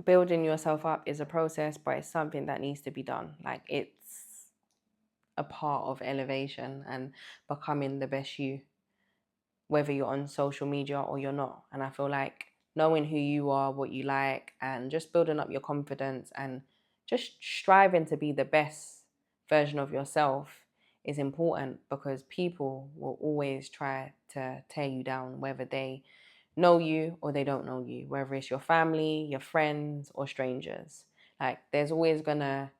building yourself up is a process, but it's something that needs to be done. Like, it's a part of elevation and becoming the best you, whether you're on social media or you're not. And I feel like knowing who you are, what you like, and just building up your confidence and just striving to be the best version of yourself is important, because people will always try to tear you down, whether they know you or they don't know you, whether it's your family, your friends, or strangers. Like, there's always gonna,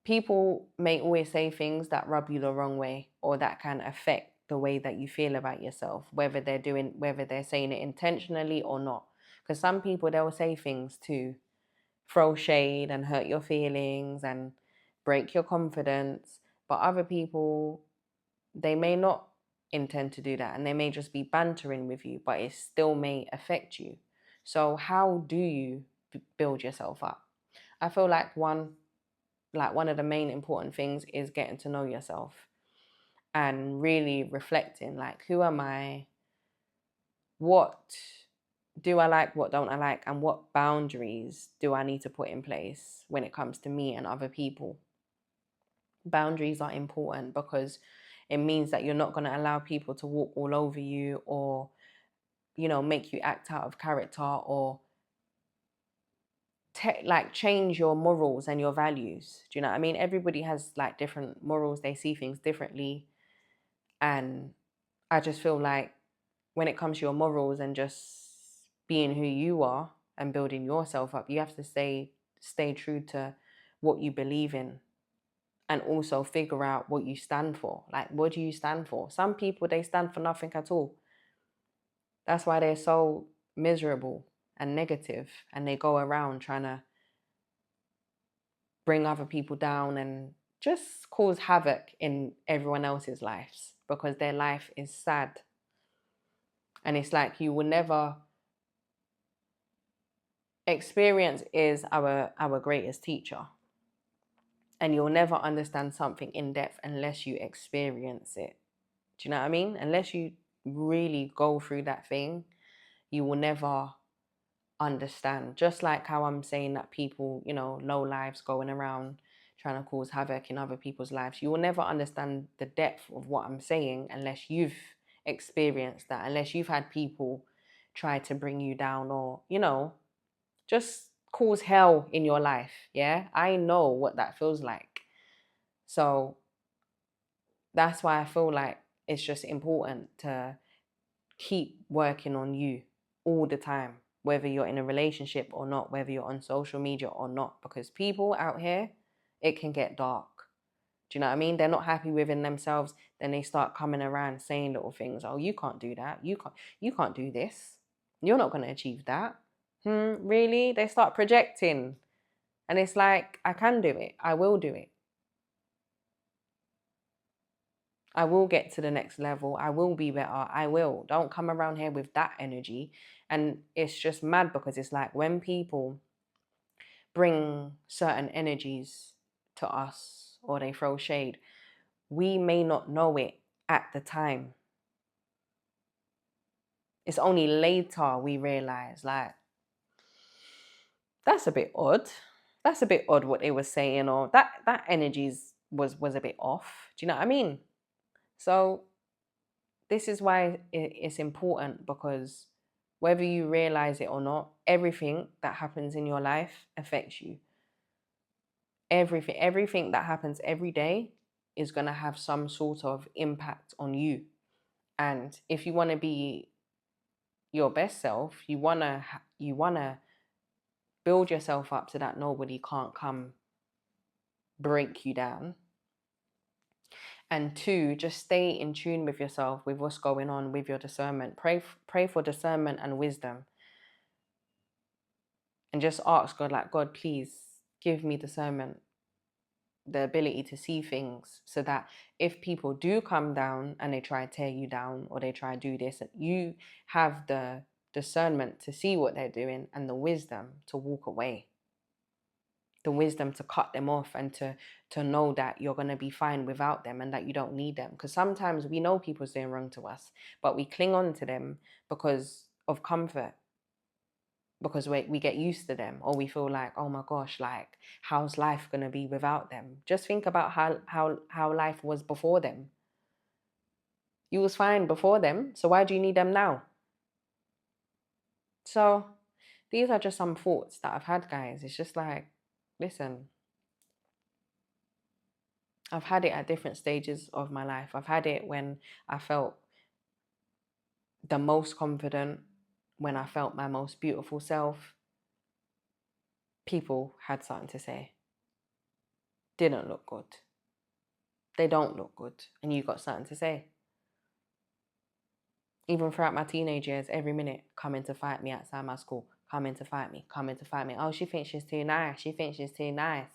people may always say things that rub you the wrong way, or that can affect the way that you feel about yourself, whether they're saying it intentionally or not. Because some people, they'll say things to throw shade and hurt your feelings and break your confidence. But other people, they may not intend to do that, and they may just be bantering with you, but it still may affect you. So how do you build yourself up? I feel like one of the main important things is getting to know yourself and really reflecting, like, who am I? What do I like? What don't I like? And what boundaries do I need to put in place when it comes to me and other people? Boundaries are important because it means that you're not going to allow people to walk all over you, or, make you act out of character, or like change your morals and your values. Do you know what I mean? Everybody has like different morals. They see things differently. And I just feel like when it comes to your morals and just being who you are and building yourself up, you have to stay true to what you believe in, and also figure out what you stand for. Like, what do you stand for? Some people, they stand for nothing at all. That's why they're so miserable and negative, and they go around trying to bring other people down and just cause havoc in everyone else's lives, because their life is sad. And it's like, you will never, experience is our greatest teacher, and you'll never understand something in depth unless you experience it. Do you know what I mean? Unless you really go through that thing, you will never understand. Just like how I'm saying that people, low lives going around trying to cause havoc in other people's lives, you will never understand the depth of what I'm saying unless you've experienced that, unless you've had people try to bring you down, or, just cause hell in your life. Yeah, I know what that feels like. So that's why I feel like it's just important to keep working on you all the time, whether you're in a relationship or not, whether you're on social media or not, because people out here, it can get dark. Do you know what I mean? They're not happy within themselves. Then they start coming around saying little things. Oh, you can't do that. You can't do this. You're not going to achieve that. Really? They start projecting. And it's like, I can do it. I will do it. I will get to the next level. I will be better. I will. Don't come around here with that energy. And it's just mad, because it's like, when people bring certain energies to us, or they throw shade, we may not know it at the time. It's only later we realize, like, that's a bit odd. That's a bit odd what they were saying, or that energies was a bit off. Do you know what I mean? So this is why it's important, because whether you realize it or not, everything that happens in your life affects you. Everything that happens every day is going to have some sort of impact on you. And if you want to be your best self, you want to build yourself up so that nobody can't come break you down. And two, just stay in tune with yourself, with what's going on, with your discernment. Pray for discernment and wisdom, and just ask God, like, God, please give me discernment, the ability to see things, so that if people do come down and they try to tear you down, or they try to do this, you have the discernment to see what they're doing, and the wisdom to walk away, the wisdom to cut them off, and to know that you're going to be fine without them, and that you don't need them. Because sometimes we know people's doing wrong to us, but we cling on to them because of comfort. because we get used to them, or we feel like, oh my gosh, like how's life gonna be without them? Just think about how life was before them. You was fine before them, so why do you need them now? So these are just some thoughts that I've had, guys. It's just like, listen, I've had it at different stages of my life. I've had it when I felt the most confident, when I felt my most beautiful self. People had something to say. Didn't look good. They don't look good. And you got something to say. Even throughout my teenage years, every minute, coming to fight me outside my school. Coming to fight me. Coming to fight me. Oh, she thinks she's too nice. She thinks she's too nice.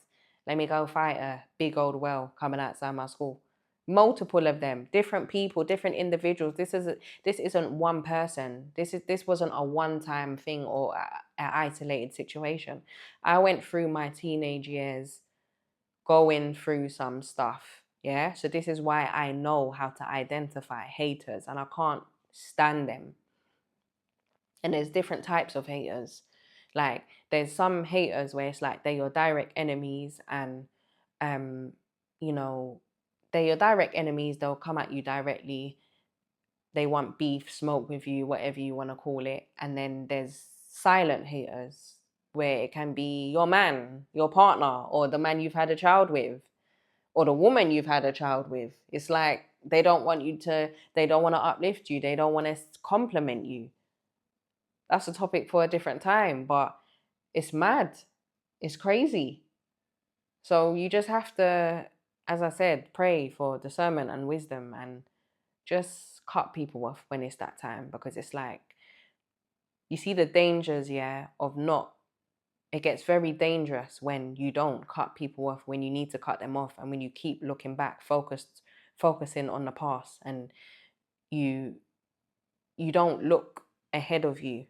Let me go fight her. Big old well coming outside my school. Multiple of them, different people, different individuals. This isn't one person. This wasn't a one-time thing or an isolated situation. I went through my teenage years going through some stuff. Yeah. So this is why I know how to identify haters, and I can't stand them. And there's different types of haters. Like there's some haters where it's like they're your direct enemies, and you know, they're your direct enemies. They'll come at you directly. They want beef, smoke with you, whatever you want to call it. And then there's silent haters, where it can be your man, your partner, or the man you've had a child with, or the woman you've had a child with. It's like they don't want to uplift you. They don't want to compliment you. That's a topic for a different time, but it's mad. It's crazy. So you just have to, as I said, pray for discernment and wisdom, and just cut people off when it's that time, because it's like, you see the dangers, yeah, of not, it gets very dangerous when you don't cut people off when you need to cut them off, and when you keep looking back, focusing on the past, and you don't look ahead of you.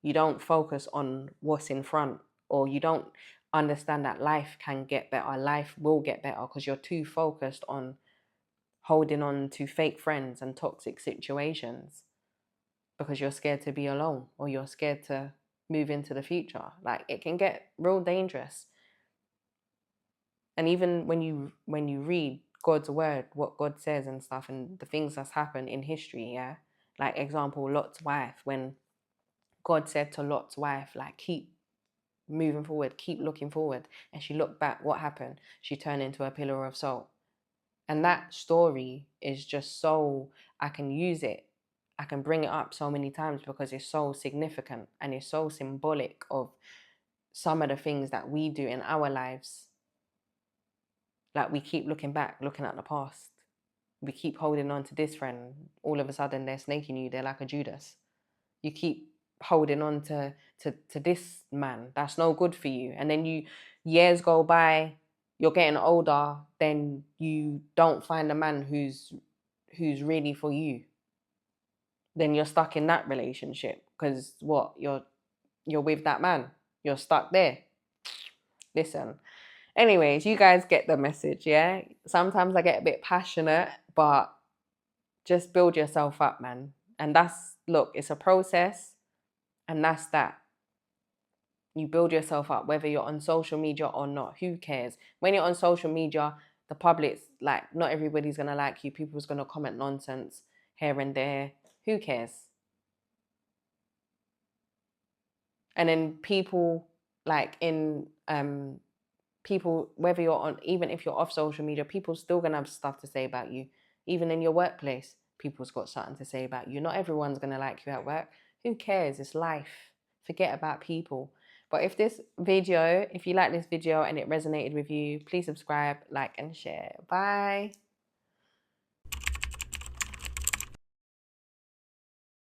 You don't focus on what's in front, or you don't understand that life can get better. Life will get better, because you're too focused on holding on to fake friends and toxic situations, because you're scared to be alone, or you're scared to move into the future. Like, it can get real dangerous. And even when you read God's word, what God says and stuff, and the things that's happened in history, yeah, like example, Lot's wife, when God said to Lot's wife, like, keep moving forward, keep looking forward, and she looked back, what happened? She turned into a pillar of salt. And that story is just so, I can use it, I can bring it up so many times, because it's so significant and it's so symbolic of some of the things that we do in our lives. Like, we keep looking back, looking at the past. We keep holding on to this friend. All of a sudden, they're snaking you. They're like a Judas. You keep holding on to this man. That's no good for you. And then years go by, you're getting older, then you don't find a man who's really for you. Then you're stuck in that relationship, because what? You're with that man. You're stuck there. Listen. Anyways, you guys get the message, yeah? Sometimes I get a bit passionate, but just build yourself up, man. And look, it's a process, and that's that. You build yourself up, whether you're on social media or not. Who cares? When you're on social media, the public's like, not everybody's going to like you. People's going to comment nonsense here and there. Who cares? And then people, like people, whether you're on, even if you're off social media, people's still gonna have stuff to say about you. Even in your workplace, people's got something to say about you. Not everyone's gonna like you at work. Who cares? It's life. Forget about people. But if you like this video and it resonated with you, please subscribe, like, and share. Bye.